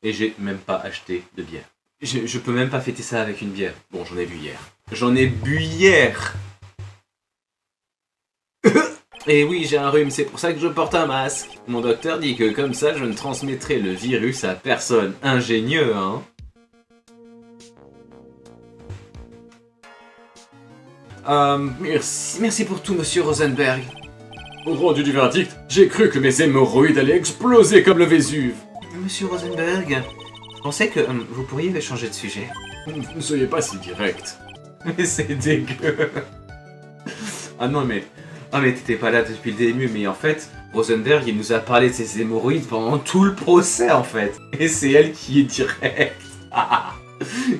Et j'ai même pas acheté de bière. Je peux même pas fêter ça avec une bière. Bon, j'en ai bu hier. J'en ai bu hier. Et oui, j'ai un rhume, c'est pour ça que je porte un masque. Mon docteur dit que comme ça, je ne transmettrai le virus à personne. Ingénieux, hein? Merci pour tout, monsieur Rosenberg. Au rendu du verdict, j'ai cru que mes hémorroïdes allaient exploser comme le Vésuve. Monsieur Rosenberg, je pensais que vous pourriez changer de sujet. Ne soyez pas si direct. Mais c'est dégueu. Ah non, mais... Ah mais t'étais pas là depuis le début, mais en fait, Rosenberg, il nous a parlé de ses hémorroïdes pendant tout le procès, en fait. Et c'est elle qui est directe.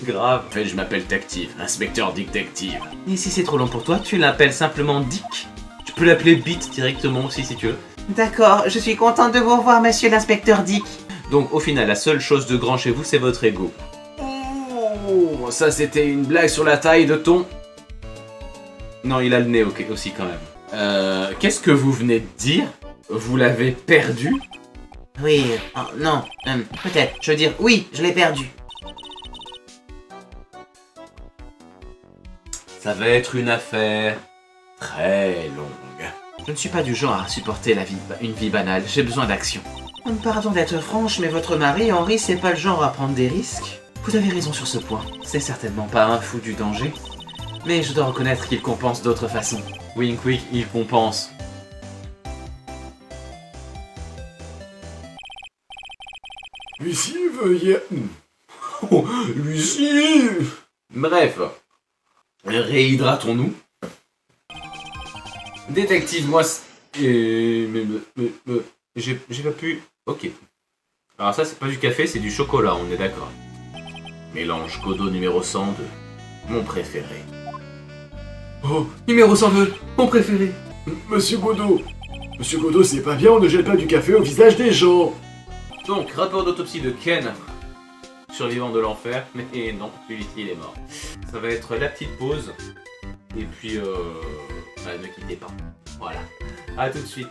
Grave. En fait, je m'appelle Tactive, inspecteur détective. Et si c'est trop long pour toi, tu l'appelles simplement Dick. Tu peux l'appeler Beat directement aussi, si tu veux. D'accord, je suis contente de vous revoir, monsieur l'inspecteur Dick. Donc au final, la seule chose de grand chez vous, c'est votre ego. Oh, ça c'était une blague sur la taille de ton... Non, il a le nez ok, aussi quand même. Qu'est-ce que vous venez de dire? Vous l'avez perdu? Oui, non, peut-être, je veux dire, oui, je l'ai perdu. Ça va être une affaire très longue. Je ne suis pas du genre à supporter une vie banale, j'ai besoin d'action. Pardon d'être franche, mais votre mari, Henri, c'est pas le genre à prendre des risques. Vous avez raison sur ce point, c'est certainement pas un fou du danger. Mais je dois reconnaître qu'il compense d'autres façons. Wink wink, il compense. Lucie, veuillez... Oh, Lucie! Bref, réhydratons-nous. Détective, moi... J'ai pas pu... Ok. Alors ça, c'est pas du café, c'est du chocolat, on est d'accord. Mélange Godot numéro 102. Mon préféré. Oh, Numéro 102, mon préféré. Monsieur Godot! Monsieur Godot, c'est pas bien, on ne jette pas du café au visage des gens! Donc, rapport d'autopsie de Ken, survivant de l'enfer, mais non, celui-ci il est mort. Ça va être la petite pause, et puis ne quittez pas. Voilà, à tout de suite.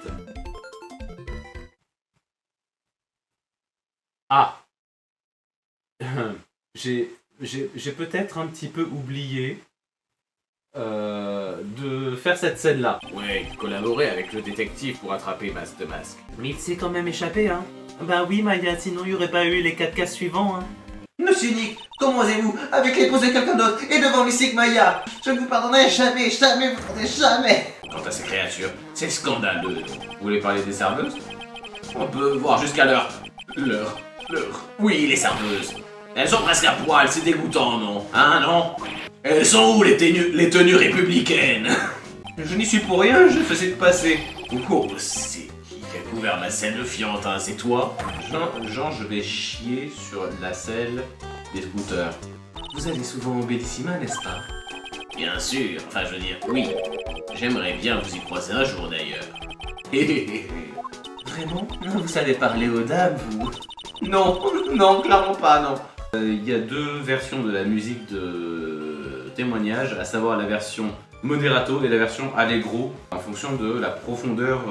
Ah j'ai peut-être un petit peu oublié de faire cette scène-là. Ouais, collaborer avec le détective pour attraper Masque de Masque. Mais il s'est quand même échappé, hein. Bah oui, Maya, sinon il n'y aurait pas eu les 4 cas suivants, hein. Monsieur Nick, comment osez-vous, avec l'épouse de quelqu'un d'autre et devant Mystique Maya? Je ne vous pardonnerai jamais, jamais, vous pardonnez jamais. Quant à ces créatures, c'est scandaleux. Vous voulez parler des serveuses? On peut voir jusqu'à l'heure. Oui, les serveuses. Elles sont presque à poil, c'est dégoûtant, non? Hein, non? Elles sont où les tenues républicaines? Je n'y suis pour rien, je faisais de passer. Oh, c'est qui a couvert ma scène fiante, hein? C'est toi? Jean, je vais chier sur la selle des scooters. Vous allez souvent au Bellissima, n'est-ce pas? Bien sûr, enfin je veux dire, oui. J'aimerais bien vous y croiser un jour d'ailleurs. Vraiment? Vous savez parler aux dames, vous? Non, non, clairement pas, non. Il y a deux versions de la musique de témoignage, à savoir la version moderato et la version allegro, en fonction de la profondeur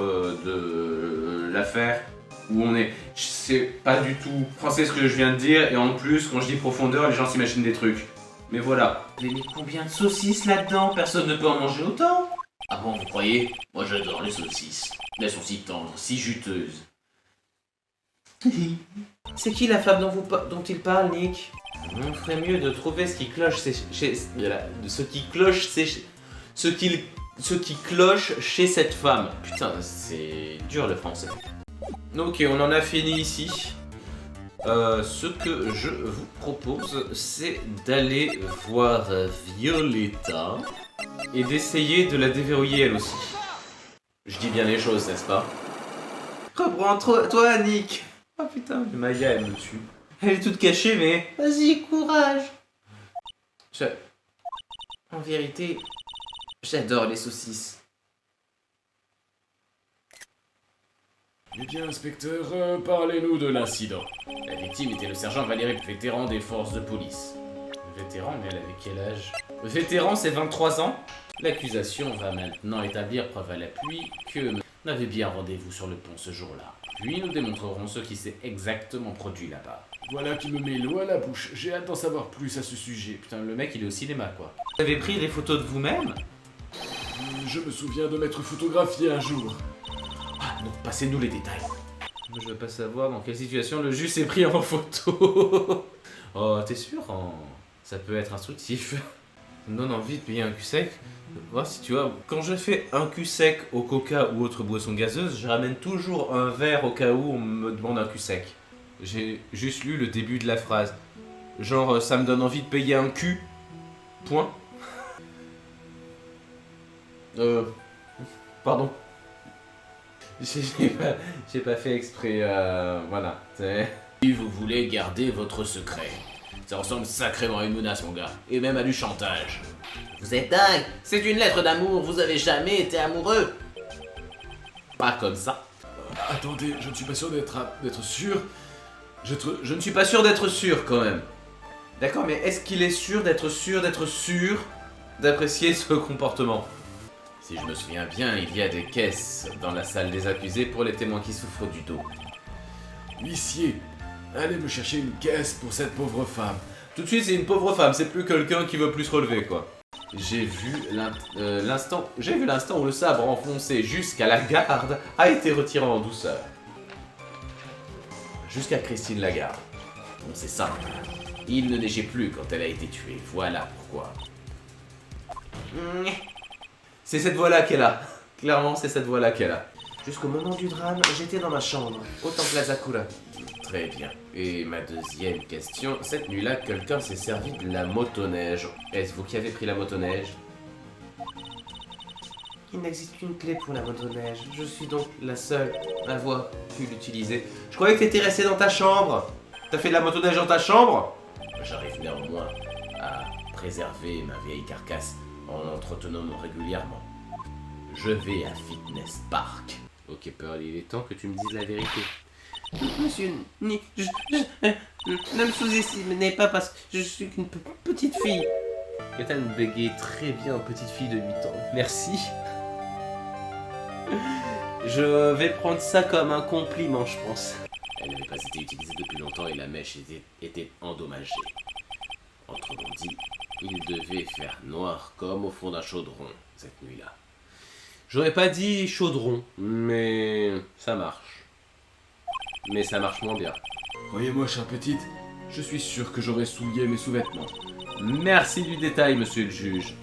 de l'affaire où on est. C'est pas du tout français ce que je viens de dire, et en plus, quand je dis profondeur, les gens s'imaginent des trucs. Mais voilà. Vous avez mis combien de saucisses là-dedans? Personne ne peut en manger autant. Ah bon, vous croyez? Moi j'adore les saucisses. Elles sont si tendres, si juteuses. C'est qui la femme dont il parle, Nick? On ferait mieux de trouver ce qui cloche ce qui cloche chez cette femme. Putain, c'est dur le français. Ok, on en a fini ici. Ce que je vous propose, c'est d'aller voir Violetta et d'essayer de la déverrouiller elle aussi. Je dis bien les choses, n'est-ce pas? Reprends-toi, Nick. Oh putain, Maya elle me tue. Elle est toute cachée, mais... Vas-y, courage. En vérité, j'adore les saucisses. Eh bien, inspecteur, parlez-nous de l'incident. La victime était le sergent Valérie, vétéran des forces de police. Vétéran, mais elle avait quel âge? Vétéran, c'est 23 ans. L'accusation va maintenant établir preuve à l'appui que on avait bien rendez-vous sur le pont ce jour-là. Puis nous démontrerons ce qui s'est exactement produit là-bas. Voilà qui me met l'eau à la bouche. J'ai hâte d'en savoir plus à ce sujet. Putain, le mec il est au cinéma quoi. Vous avez pris des photos de vous-même? Je me souviens de m'être photographié un jour. Ah non, passez-nous les détails. Je veux pas savoir dans quelle situation le jus s'est pris en photo. Oh, t'es sûr Ça peut être instructif. Ça me donne envie de payer un cul sec. Voir si tu vois, quand je fais un cul sec au coca ou autre boisson gazeuse, je ramène toujours un verre au cas où on me demande un cul sec. J'ai juste lu le début de la phrase. Genre, ça me donne envie de payer un cul. Point. Pardon. J'ai pas fait exprès, voilà. Si vous voulez garder votre secret, ça ressemble sacrément à une menace, mon gars. Et même à du chantage. Vous êtes dingue. C'est une lettre d'amour. Vous avez jamais été amoureux. Pas comme ça. Attendez, je ne suis pas sûr d'être sûr. Je ne suis pas sûr d'être sûr quand même. D'accord, mais est-ce qu'il est sûr d'apprécier ce comportement? Si je me souviens bien, il y a des caisses dans la salle des accusés pour les témoins qui souffrent du dos. Huissier, allez me chercher une caisse pour cette pauvre femme. Tout de suite, c'est une pauvre femme, c'est plus quelqu'un qui veut plus se relever, quoi. J'ai vu l'instant où le sabre enfoncé jusqu'à la garde a été retiré en douceur. Jusqu'à Christine Lagarde. Bon, c'est simple. Il ne neigeait plus quand elle a été tuée. Voilà pourquoi. C'est cette voix-là qu'elle a. Clairement, c'est cette voix-là qu'elle a. Jusqu'au moment du drame, j'étais dans ma chambre, au temple Asakura. Très bien. Et ma deuxième question, cette nuit-là, quelqu'un s'est servi de la motoneige. Est-ce vous qui avez pris la motoneige? Il n'existe qu'une clé pour la motoneige. Je suis donc la seule à avoir pu l'utiliser. Je croyais que t'étais resté dans ta chambre. T'as fait de la motoneige dans ta chambre? J'arrive néanmoins à préserver ma vieille carcasse en l'entretenant régulièrement. Je vais à Fitness Park. Ok Pearl, il est temps que tu me dises la vérité. Monsieur, ne me sous-estimez pas parce que je suis qu'une petite fille. Ethan bégaye très bien, petite fille de 8 ans. Merci. Je vais prendre ça comme un compliment, je pense. Elle n'avait pas été utilisée depuis longtemps et la mèche était endommagée. Autrement dit, il devait faire noir comme au fond d'un chaudron cette nuit-là. J'aurais pas dit chaudron, mais ça marche. Mais ça marche moins bien. Croyez-moi, chère petite, je suis sûr que j'aurais souillé mes sous-vêtements. Merci du détail, monsieur le juge.